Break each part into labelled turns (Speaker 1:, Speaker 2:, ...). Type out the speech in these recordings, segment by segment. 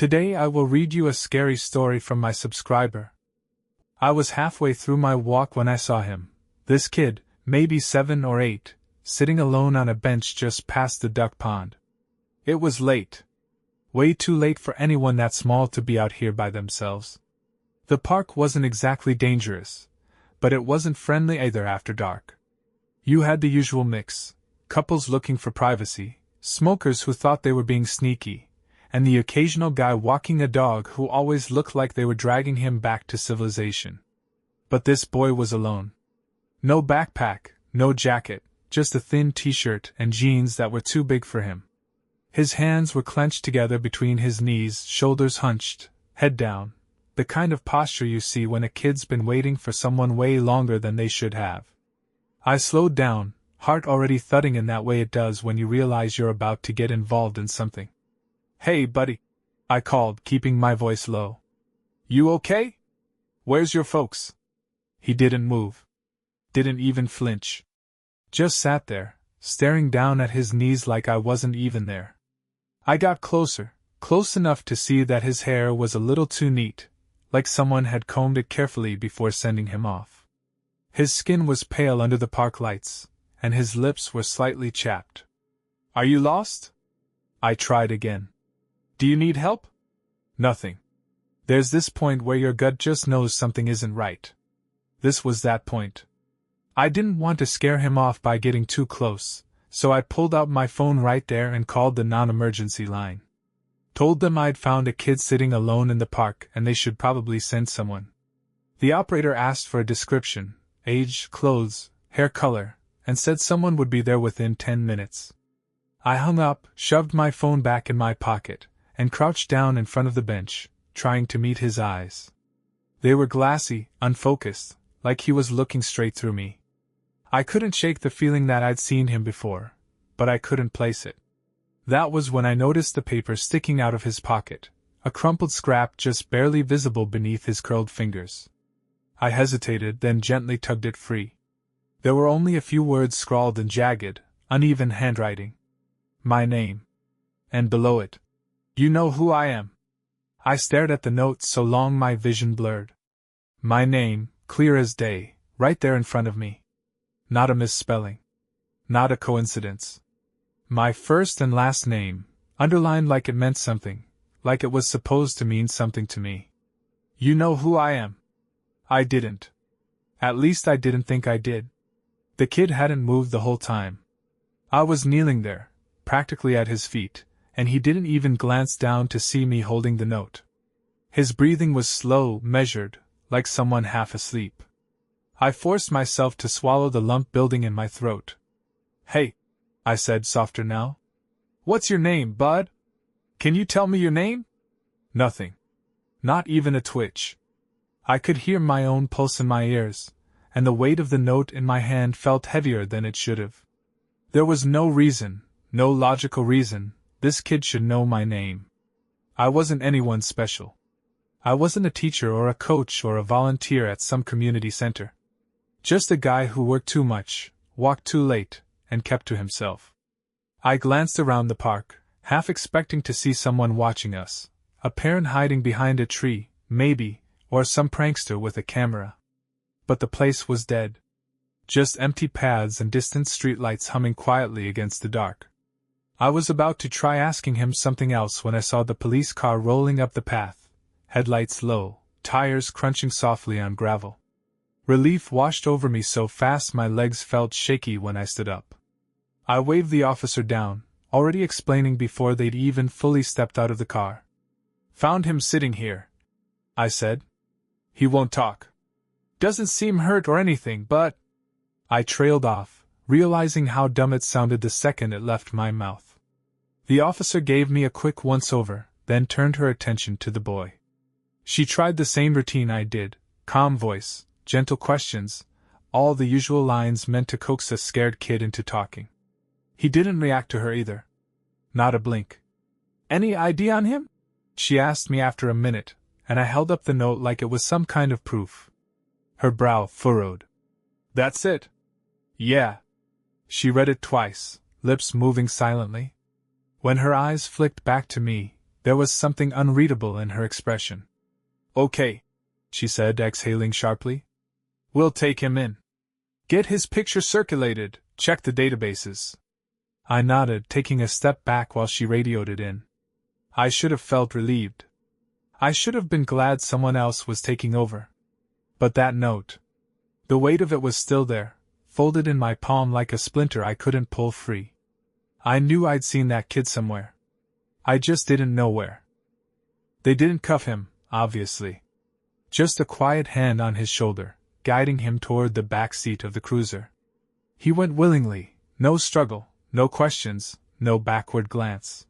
Speaker 1: Today I will read you a scary story from my subscriber. I was halfway through my walk when I saw him, this kid, maybe 7 or 8, sitting alone on a bench just past the duck pond. It was late. Way too late for anyone that small to be out here by themselves. The park wasn't exactly dangerous, but it wasn't friendly either after dark. You had the usual mix, couples looking for privacy, smokers who thought they were being sneaky, and the occasional guy walking a dog who always looked like they were dragging him back to civilization. But this boy was alone. No backpack, no jacket, just a thin t-shirt and jeans that were too big for him. His hands were clenched together between his knees, shoulders hunched, head down, the kind of posture you see when a kid's been waiting for someone way longer than they should have. I slowed down, heart already thudding in that way it does when you realize you're about to get involved in something. "Hey, buddy," I called, keeping my voice low. "You okay? Where's your folks?" He didn't move. Didn't even flinch. Just sat there, staring down at his knees like I wasn't even there. I got closer, close enough to see that his hair was a little too neat, like someone had combed it carefully before sending him off. His skin was pale under the park lights, and his lips were slightly chapped. "Are you lost?" I tried again. "Do you need help?" "Nothing." There's this point where your gut just knows something isn't right. This was that point. I didn't want to scare him off by getting too close, so I pulled out my phone right there and called the non-emergency line. Told them I'd found a kid sitting alone in the park and they should probably send someone. The operator asked for a description, age, clothes, hair color, and said someone would be there within 10 minutes. I hung up, shoved my phone back in my pocket, and crouched down in front of the bench, trying to meet his eyes. They were glassy, unfocused, like he was looking straight through me. I couldn't shake the feeling that I'd seen him before, but I couldn't place it. That was when I noticed the paper sticking out of his pocket, a crumpled scrap just barely visible beneath his curled fingers. I hesitated, then gently tugged it free. There were only a few words scrawled in jagged, uneven handwriting. My name. And below it, "You know who I am." I stared at the note so long my vision blurred. My name, clear as day, right there in front of me. Not a misspelling. Not a coincidence. My first and last name, underlined like it meant something, like it was supposed to mean something to me. "You know who I am." I didn't. At least I didn't think I did. The kid hadn't moved the whole time. I was kneeling there, practically at his feet, and he didn't even glance down to see me holding the note. His breathing was slow, measured, like someone half asleep. I forced myself to swallow the lump building in my throat. "Hey," I said, softer now. "What's your name, bud? Can you tell me your name?" Nothing. Not even a twitch. I could hear my own pulse in my ears, and the weight of the note in my hand felt heavier than it should have. There was no reason, no logical reason, this kid should know my name. I wasn't anyone special. I wasn't a teacher or a coach or a volunteer at some community center. Just a guy who worked too much, walked too late, and kept to himself. I glanced around the park, half expecting to see someone watching us, a parent hiding behind a tree, maybe, or some prankster with a camera. But the place was dead. Just empty paths and distant streetlights humming quietly against the dark. I was about to try asking him something else when I saw the police car rolling up the path, headlights low, tires crunching softly on gravel. Relief washed over me so fast my legs felt shaky when I stood up. I waved the officer down, already explaining before they'd even fully stepped out of the car. "Found him sitting here," I said. "He won't talk. Doesn't seem hurt or anything, but—" I trailed off, realizing how dumb it sounded the second it left my mouth. The officer gave me a quick once-over, then turned her attention to the boy. She tried the same routine I did, calm voice, gentle questions, all the usual lines meant to coax a scared kid into talking. He didn't react to her either. Not a blink. "Any ID on him?" she asked me after a minute, and I held up the note like it was some kind of proof. Her brow furrowed. "That's it." "Yeah." She read it twice, lips moving silently. When her eyes flicked back to me, There was something unreadable in her expression. "Okay," she said, exhaling sharply. "We'll take him in. Get his picture circulated, check the databases." I nodded, taking a step back while she radioed it in. I should have felt relieved. I should have been glad someone else was taking over. But that note. The weight of it was still there, folded in my palm like a splinter I couldn't pull free. I knew I'd seen that kid somewhere. I just didn't know where. They didn't cuff him, obviously. Just a quiet hand on his shoulder, guiding him toward the back seat of the cruiser. He went willingly, no struggle, no questions, no backward glance.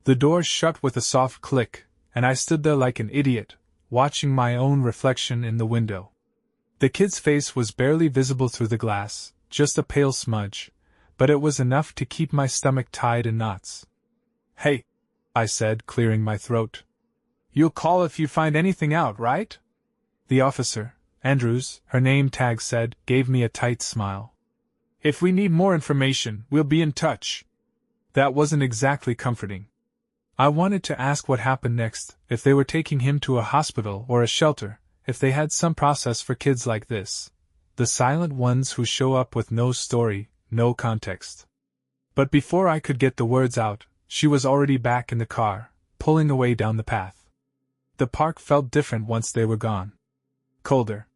Speaker 1: The door shut with a soft click, and I stood there like an idiot, watching my own reflection in the window. The kid's face was barely visible through the glass, just a pale smudge, but it was enough to keep my stomach tied in knots. "Hey," I said, clearing my throat. "You'll call if you find anything out, right?" The officer, Andrews, her name tag said, gave me a tight smile. "If we need more information, we'll be in touch." That wasn't exactly comforting. I wanted to ask what happened next, if they were taking him to a hospital or a shelter, if they had some process for kids like this. The silent ones who show up with no story, no context. But before I could get the words out, she was already back in the car, pulling away down the path. The park felt different once they were gone. Colder.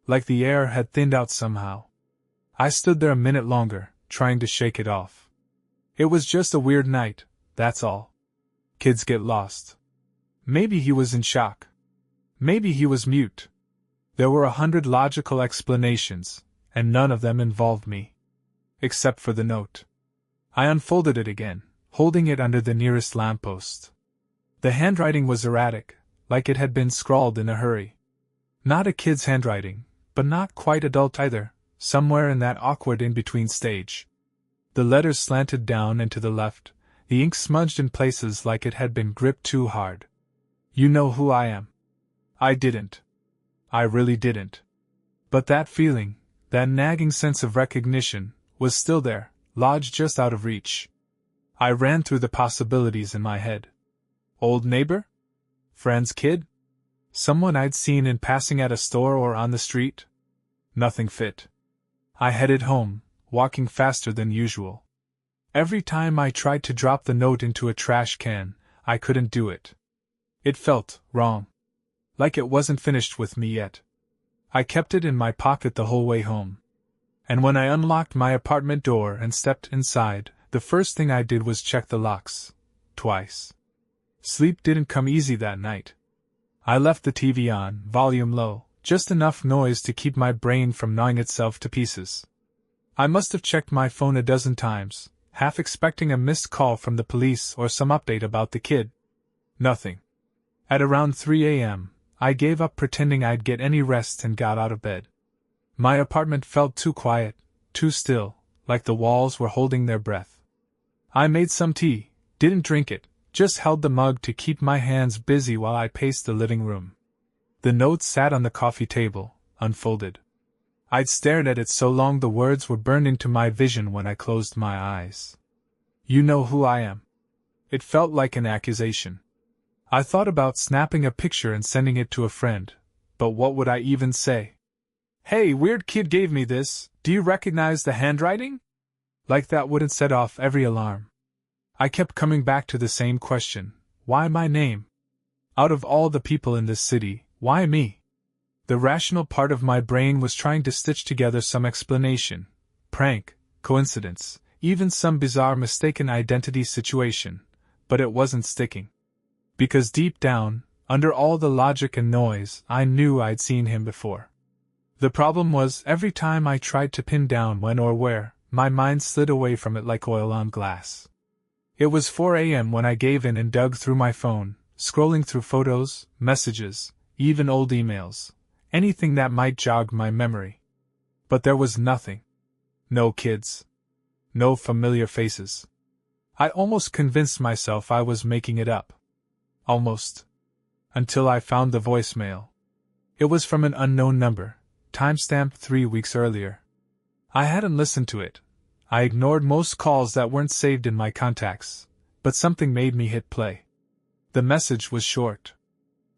Speaker 1: Like the air had thinned out somehow. I stood there a minute longer, trying to shake it off. It was just a weird night, that's all. Kids get lost. Maybe he was in shock. Maybe he was mute. There were 100 logical explanations, and none of them involved me. Except for the note. I unfolded it again, holding it under the nearest lamppost. The handwriting was erratic, like it had been scrawled in a hurry. Not a kid's handwriting, but not quite adult either, somewhere in that awkward in-between stage. The letters slanted down and to the left, the ink smudged in places like it had been gripped too hard. "You know who I am." I didn't. I really didn't. But that feeling, that nagging sense of recognition, was still there, lodged just out of reach. I ran through the possibilities in my head. Old neighbor? Friend's kid? Someone I'd seen in passing at a store or on the street? Nothing fit. I headed home, walking faster than usual. Every time I tried to drop the note into a trash can, I couldn't do it. It felt wrong. Like it wasn't finished with me yet. I kept it in my pocket the whole way home. And when I unlocked my apartment door and stepped inside, the first thing I did was check the locks. Twice. Sleep didn't come easy that night. I left the TV on, volume low, just enough noise to keep my brain from gnawing itself to pieces. I must have checked my phone a dozen times, half expecting a missed call from the police or some update about the kid. Nothing. At around 3 a.m., I gave up pretending I'd get any rest and got out of bed. My apartment felt too quiet, too still, like the walls were holding their breath. I made some tea, didn't drink it, just held the mug to keep my hands busy while I paced the living room. The note sat on the coffee table, unfolded. I'd stared at it so long the words were burned into my vision when I closed my eyes. "You know who I am." It felt like an accusation. I thought about snapping a picture and sending it to a friend, but what would I even say? "Hey, weird kid gave me this, do you recognize the handwriting?" Like that wouldn't set off every alarm. I kept coming back to the same question, why my name? Out of all the people in this city, why me? The rational part of my brain was trying to stitch together some explanation, prank, coincidence, even some bizarre mistaken identity situation, but it wasn't sticking. Because deep down, under all the logic and noise, I knew I'd seen him before. The problem was, every time I tried to pin down when or where, my mind slid away from it like oil on glass. It was 4 a.m. when I gave in and dug through my phone, scrolling through photos, messages, even old emails. Anything that might jog my memory. But there was nothing. No kids. No familiar faces. I almost convinced myself I was making it up. Almost. Until I found the voicemail. It was from an unknown number, timestamped 3 weeks earlier. I hadn't listened to it. I ignored most calls that weren't saved in my contacts, but something made me hit play. The message was short.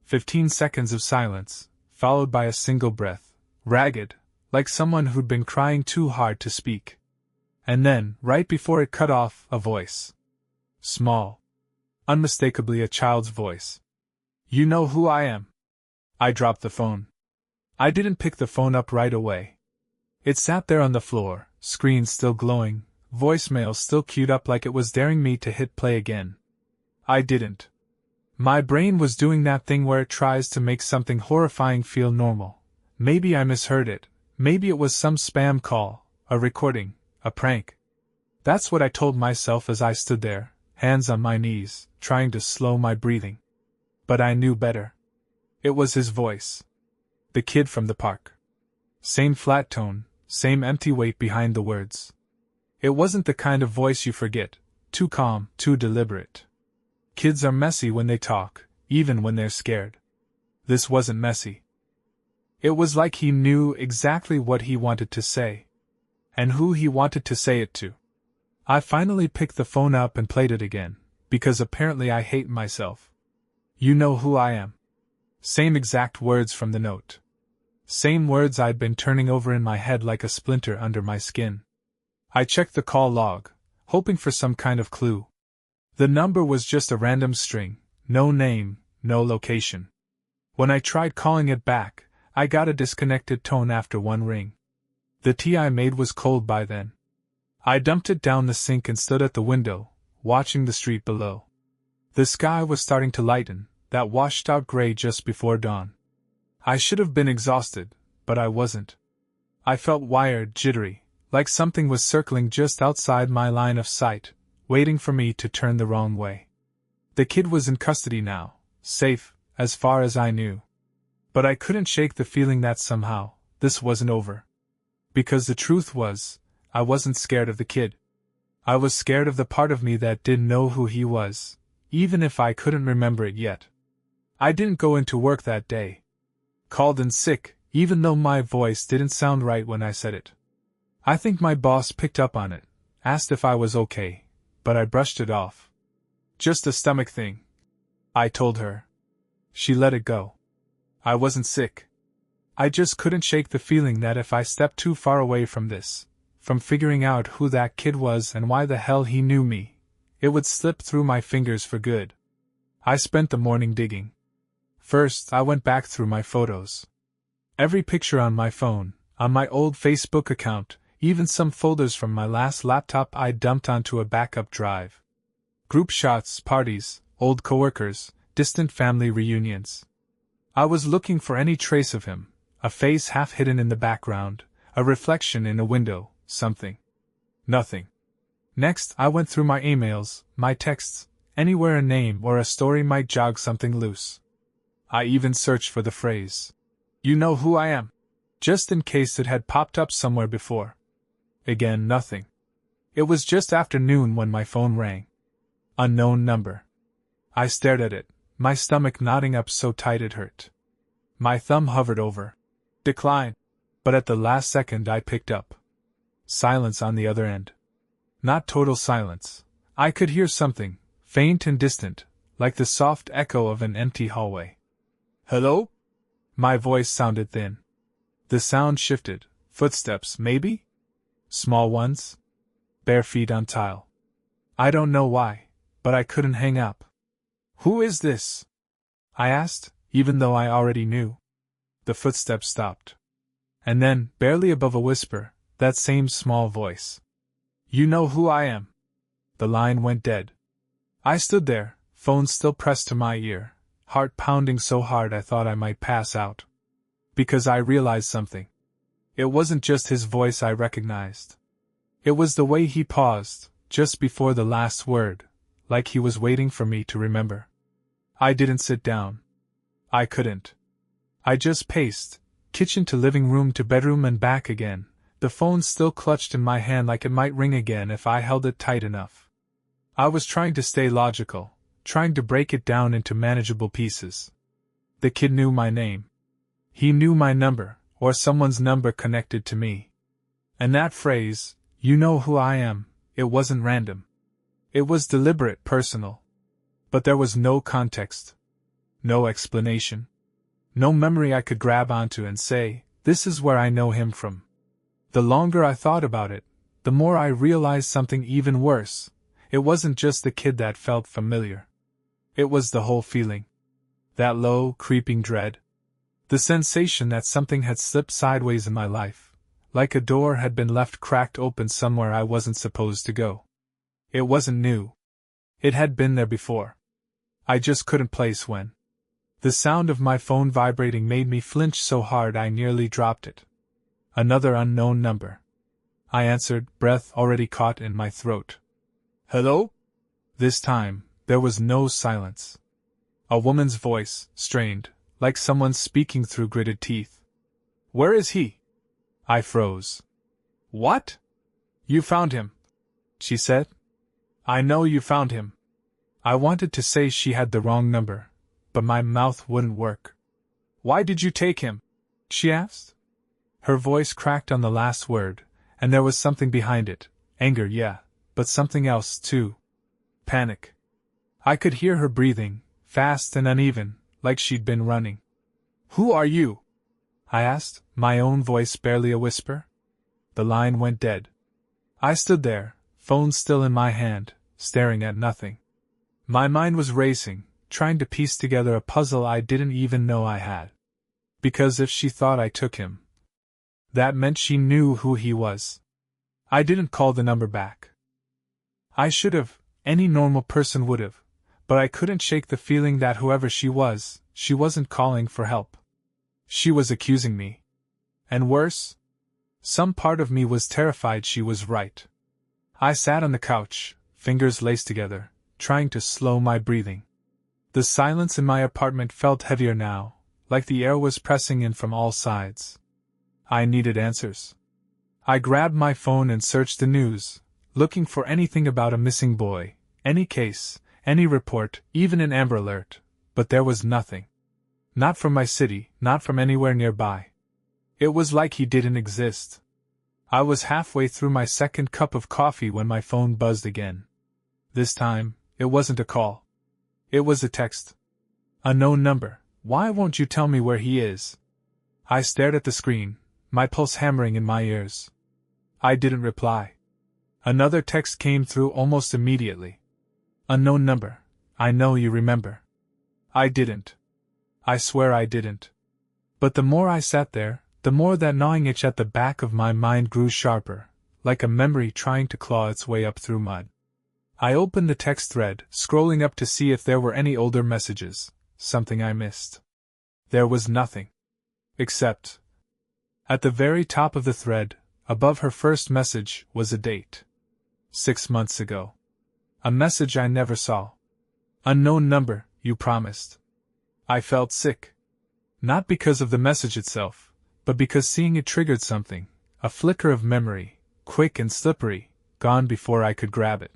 Speaker 1: 15 seconds of silence, followed by a single breath, ragged, like someone who'd been crying too hard to speak. And then, right before it cut off, a voice. Small. Unmistakably a child's voice. You know who I am. I dropped the phone. I didn't pick the phone up right away. It sat there on the floor, screen still glowing, voicemail still queued up like it was daring me to hit play again. I didn't. My brain was doing that thing where it tries to make something horrifying feel normal. Maybe I misheard it. Maybe it was some spam call, a recording, a prank. That's what I told myself as I stood there, hands on my knees, trying to slow my breathing. But I knew better. It was his voice. The kid from the park. Same flat tone, same empty weight behind the words. It wasn't the kind of voice you forget, too calm, too deliberate. Kids are messy when they talk, even when they're scared. This wasn't messy. It was like he knew exactly what he wanted to say. And who he wanted to say it to. I finally picked the phone up and played it again, because apparently I hate myself. You know who I am. Same exact words from the note. Same words I'd been turning over in my head like a splinter under my skin. I checked the call log, hoping for some kind of clue. The number was just a random string, no name, no location. When I tried calling it back, I got a disconnected tone after one ring. The tea I made was cold by then. I dumped it down the sink and stood at the window, watching the street below. The sky was starting to lighten, that washed-out gray just before dawn. I should have been exhausted, but I wasn't. I felt wired, jittery, like something was circling just outside my line of sight, waiting for me to turn the wrong way. The kid was in custody now, safe, as far as I knew. But I couldn't shake the feeling that somehow, this wasn't over. Because the truth was, I wasn't scared of the kid. I was scared of the part of me that didn't know who he was, even if I couldn't remember it yet. I didn't go into work that day. Called in sick, even though my voice didn't sound right when I said it. I think my boss picked up on it, asked if I was okay, but I brushed it off. Just a stomach thing, I told her. She let it go. I wasn't sick. I just couldn't shake the feeling that if I stepped too far away from this, from figuring out who that kid was and why the hell he knew me, it would slip through my fingers for good. I spent the morning digging. First, I went back through my photos. Every picture on my phone, on my old Facebook account, even some folders from my last laptop I dumped onto a backup drive. Group shots, parties, old coworkers, distant family reunions. I was looking for any trace of him, a face half hidden in the background, a reflection in a window, something. Nothing. Next, I went through my emails, my texts, anywhere a name or a story might jog something loose. I even searched for the phrase, "You know who I am," just in case it had popped up somewhere before. Again, nothing. It was just after noon when my phone rang. Unknown number. I stared at it, my stomach knotting up so tight it hurt. My thumb hovered over decline, but at the last second I picked up. Silence on the other end. Not total silence. I could hear something, faint and distant, like the soft echo of an empty hallway. "Hello?" My voice sounded thin. The sound shifted. Footsteps, maybe? Small ones? Bare feet on tile. I don't know why, but I couldn't hang up. "Who is this?" I asked, even though I already knew. The footsteps stopped. And then, barely above a whisper, that same small voice. "You know who I am." The line went dead. I stood there, phone still pressed to my ear, heart pounding so hard I thought I might pass out. Because I realized something. It wasn't just his voice I recognized. It was the way he paused, just before the last word, like he was waiting for me to remember. I didn't sit down. I couldn't. I just paced, kitchen to living room to bedroom and back again, the phone still clutched in my hand like it might ring again if I held it tight enough. I was trying to stay logical, trying to break it down into manageable pieces. The kid knew my name. He knew my number, or someone's number connected to me. And that phrase, "You know who I am," it wasn't random. It was deliberate, personal. But there was no context. No explanation. No memory I could grab onto and say, this is where I know him from. The longer I thought about it, the more I realized something even worse. It wasn't just the kid that felt familiar. It was the whole feeling. That low, creeping dread. The sensation that something had slipped sideways in my life, like a door had been left cracked open somewhere I wasn't supposed to go. It wasn't new. It had been there before. I just couldn't place when. The sound of my phone vibrating made me flinch so hard I nearly dropped it. Another unknown number. I answered, breath already caught in my throat. Hello? This time, there was no silence. A woman's voice, strained, like someone speaking through gritted teeth. Where is he? I froze. What? You found him, she said. I know you found him. I wanted to say she had the wrong number, but my mouth wouldn't work. Why did you take him? She asked. Her voice cracked on the last word, and there was something behind it. Anger, yeah, but something else, too. Panic. I could hear her breathing, fast and uneven, like she'd been running. Who are you? I asked, my own voice barely a whisper. The line went dead. I stood there, phone still in my hand, staring at nothing. My mind was racing, trying to piece together a puzzle I didn't even know I had. Because if she thought I took him, that meant she knew who he was. I didn't call the number back. I should have, any normal person would have, but I couldn't shake the feeling that whoever she wasn't calling for help. She was accusing me. And worse, some part of me was terrified she was right. I sat on the couch, fingers laced together, trying to slow my breathing. The silence in my apartment felt heavier now, like the air was pressing in from all sides. I needed answers. I grabbed my phone and searched the news, looking for anything about a missing boy, any case, any report, even an Amber Alert, but there was nothing. Not from my city, not from anywhere nearby. It was like he didn't exist. I was halfway through my second cup of coffee when my phone buzzed again. This time, it wasn't a call. It was a text. Unknown number. Why won't you tell me where he is? I stared at the screen, my pulse hammering in my ears. I didn't reply. Another text came through almost immediately. Unknown number. I know you remember. I didn't. I swear I didn't. But the more I sat there, the more that gnawing itch at the back of my mind grew sharper, like a memory trying to claw its way up through mud. I opened the text thread, scrolling up to see if there were any older messages, something I missed. There was nothing. Except, at the very top of the thread, above her first message, was a date. 6 months ago. A message I never saw. Unknown number, you promised. I felt sick. Not because of the message itself, but because seeing it triggered something, a flicker of memory, quick and slippery, gone before I could grab it.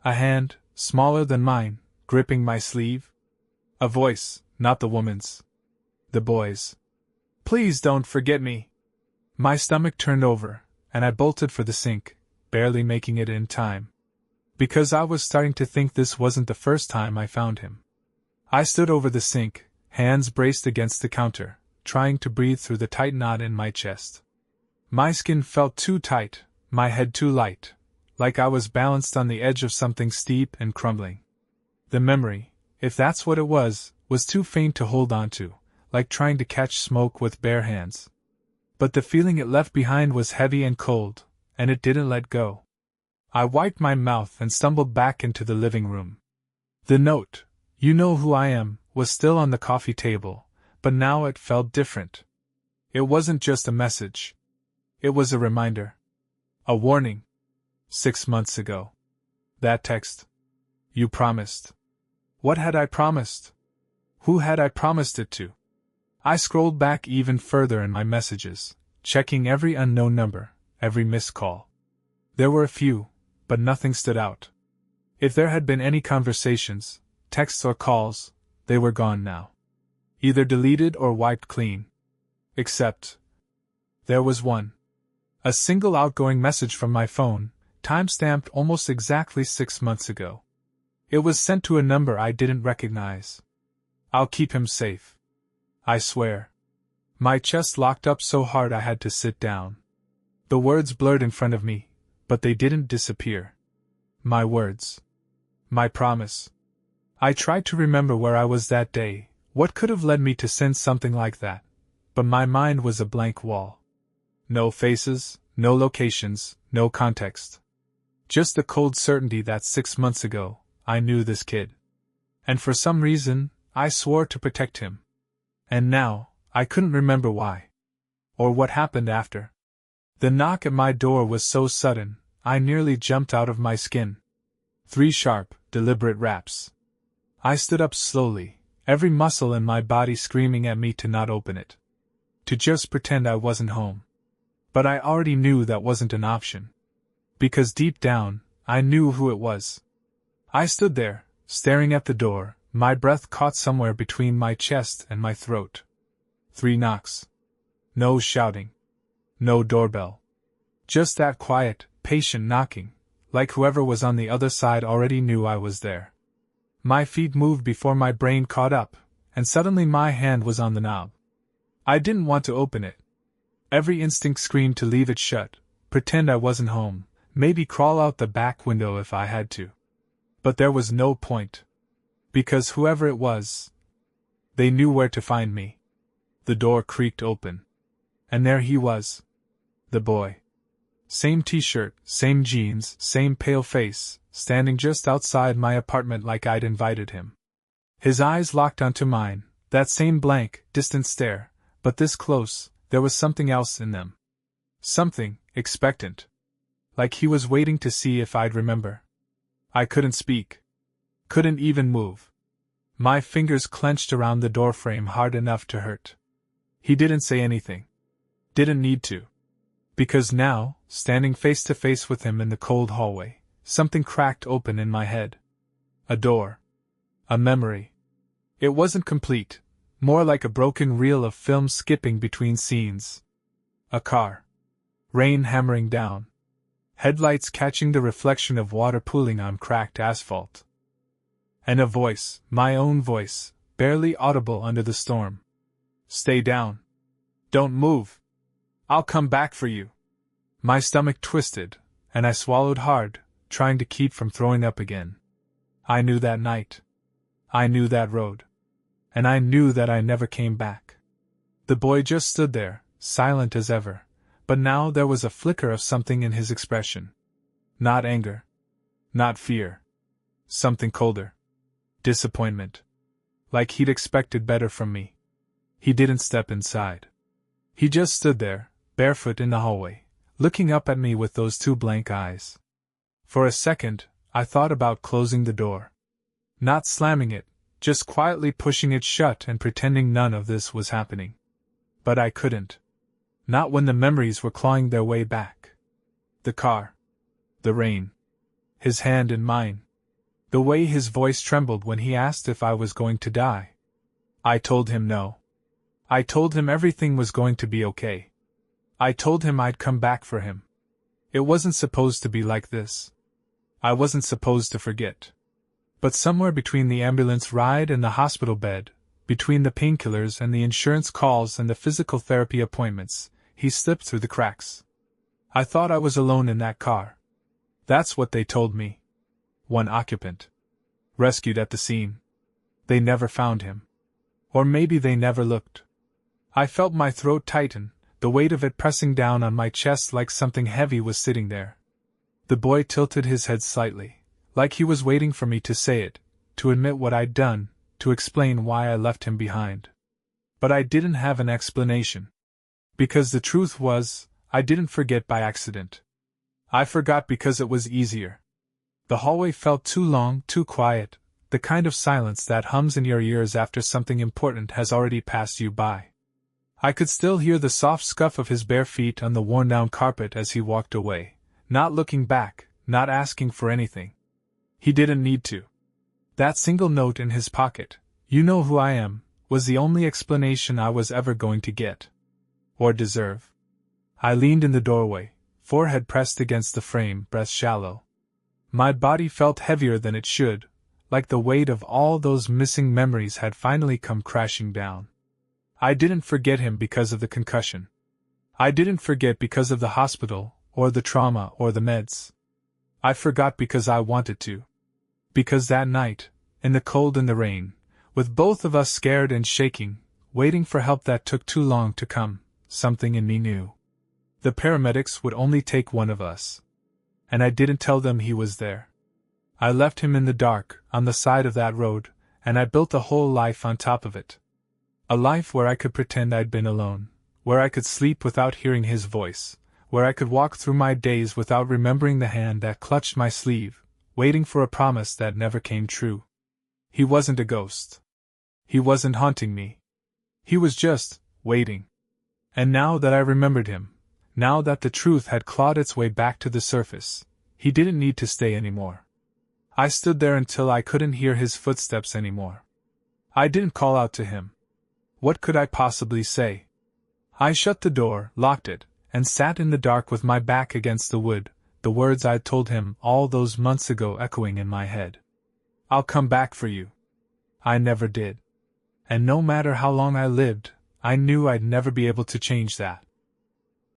Speaker 1: A hand, smaller than mine, gripping my sleeve. A voice, not the woman's. The boy's. Please don't forget me. My stomach turned over, and I bolted for the sink, barely making it in time. Because I was starting to think this wasn't the first time I found him. I stood over the sink, hands braced against the counter, trying to breathe through the tight knot in my chest. My skin felt too tight, my head too light, like I was balanced on the edge of something steep and crumbling. The memory, if that's what it was too faint to hold on to, like trying to catch smoke with bare hands. But the feeling it left behind was heavy and cold, and it didn't let go. I wiped my mouth and stumbled back into the living room. The note, "You know who I am," was still on the coffee table, but now it felt different. It wasn't just a message. It was a reminder. A warning. 6 months ago. That text. You promised. What had I promised? Who had I promised it to? I scrolled back even further in my messages, checking every unknown number, every missed call. There were a few, but nothing stood out. If there had been any conversations, texts or calls, they were gone now. Either deleted or wiped clean. Except, there was one. A single outgoing message from my phone, time-stamped almost exactly 6 months ago. It was sent to a number I didn't recognize. I'll keep him safe. I swear. My chest locked up so hard I had to sit down. The words blurred in front of me, but they didn't disappear. My words. My promise. I tried to remember where I was that day, what could have led me to send something like that, but my mind was a blank wall. No faces, no locations, no context. Just the cold certainty that 6 months ago, I knew this kid. And for some reason, I swore to protect him. And now, I couldn't remember why. Or what happened after. The knock at my door was so sudden, I nearly jumped out of my skin. 3 sharp, deliberate raps. I stood up slowly, every muscle in my body screaming at me to not open it. To just pretend I wasn't home. But I already knew that wasn't an option. Because deep down, I knew who it was. I stood there, staring at the door, my breath caught somewhere between my chest and my throat. 3 knocks. No shouting. No doorbell. Just that quiet, patient knocking, like whoever was on the other side already knew I was there. My feet moved before my brain caught up, and suddenly my hand was on the knob. I didn't want to open it. Every instinct screamed to leave it shut, pretend I wasn't home, maybe crawl out the back window if I had to. But there was no point. Because whoever it was, they knew where to find me. The door creaked open. And there he was. The boy. Same t-shirt, same jeans, same pale face, standing just outside my apartment like I'd invited him. His eyes locked onto mine, that same blank, distant stare, but this close, there was something else in them. Something, expectant. Like he was waiting to see if I'd remember. I couldn't speak. Couldn't even move. My fingers clenched around the doorframe hard enough to hurt. He didn't say anything. Didn't need to. Because now, standing face to face with him in the cold hallway, something cracked open in my head. A door. A memory. It wasn't complete, more like a broken reel of film skipping between scenes. A car. Rain hammering down. Headlights catching the reflection of water pooling on cracked asphalt. And a voice, my own voice, barely audible under the storm. Stay down. Don't move. I'll come back for you. My stomach twisted, and I swallowed hard, trying to keep from throwing up again. I knew that night. I knew that road. And I knew that I never came back. The boy just stood there, silent as ever, but now there was a flicker of something in his expression. Not anger. Not fear. Something colder. Disappointment. Like he'd expected better from me. He didn't step inside. He just stood there, barefoot in the hallway, looking up at me with those 2 blank eyes. For a second, I thought about closing the door. Not slamming it, just quietly pushing it shut and pretending none of this was happening. But I couldn't. Not when the memories were clawing their way back. The car. The rain. His hand in mine. The way his voice trembled when he asked if I was going to die. I told him no. I told him everything was going to be okay. I told him I'd come back for him. It wasn't supposed to be like this. I wasn't supposed to forget. But somewhere between the ambulance ride and the hospital bed, between the painkillers and the insurance calls and the physical therapy appointments, he slipped through the cracks. I thought I was alone in that car. That's what they told me. 1 occupant. Rescued at the scene. They never found him. Or maybe they never looked. I felt my throat tighten, the weight of it pressing down on my chest like something heavy was sitting there. The boy tilted his head slightly, like he was waiting for me to say it, to admit what I'd done, to explain why I left him behind. But I didn't have an explanation. Because the truth was, I didn't forget by accident. I forgot because it was easier. The hallway felt too long, too quiet, the kind of silence that hums in your ears after something important has already passed you by. I could still hear the soft scuff of his bare feet on the worn-down carpet as he walked away, not looking back, not asking for anything. He didn't need to. That single note in his pocket, "You know who I am," was the only explanation I was ever going to get. Or deserve. I leaned in the doorway, forehead pressed against the frame, breath shallow. My body felt heavier than it should, like the weight of all those missing memories had finally come crashing down. I didn't forget him because of the concussion. I didn't forget because of the hospital, or the trauma, or the meds. I forgot because I wanted to. Because that night, in the cold and the rain, with both of us scared and shaking, waiting for help that took too long to come, something in me knew. The paramedics would only take one of us. And I didn't tell them he was there. I left him in the dark, on the side of that road, and I built a whole life on top of it. A life where I could pretend I'd been alone, where I could sleep without hearing his voice, where I could walk through my days without remembering the hand that clutched my sleeve, waiting for a promise that never came true. He wasn't a ghost. He wasn't haunting me. He was just waiting. And now that I remembered him, now that the truth had clawed its way back to the surface, he didn't need to stay anymore. I stood there until I couldn't hear his footsteps anymore. I didn't call out to him. What could I possibly say? I shut the door, locked it, and sat in the dark with my back against the wood, the words I'd told him all those months ago echoing in my head. I'll come back for you. I never did. And no matter how long I lived, I knew I'd never be able to change that.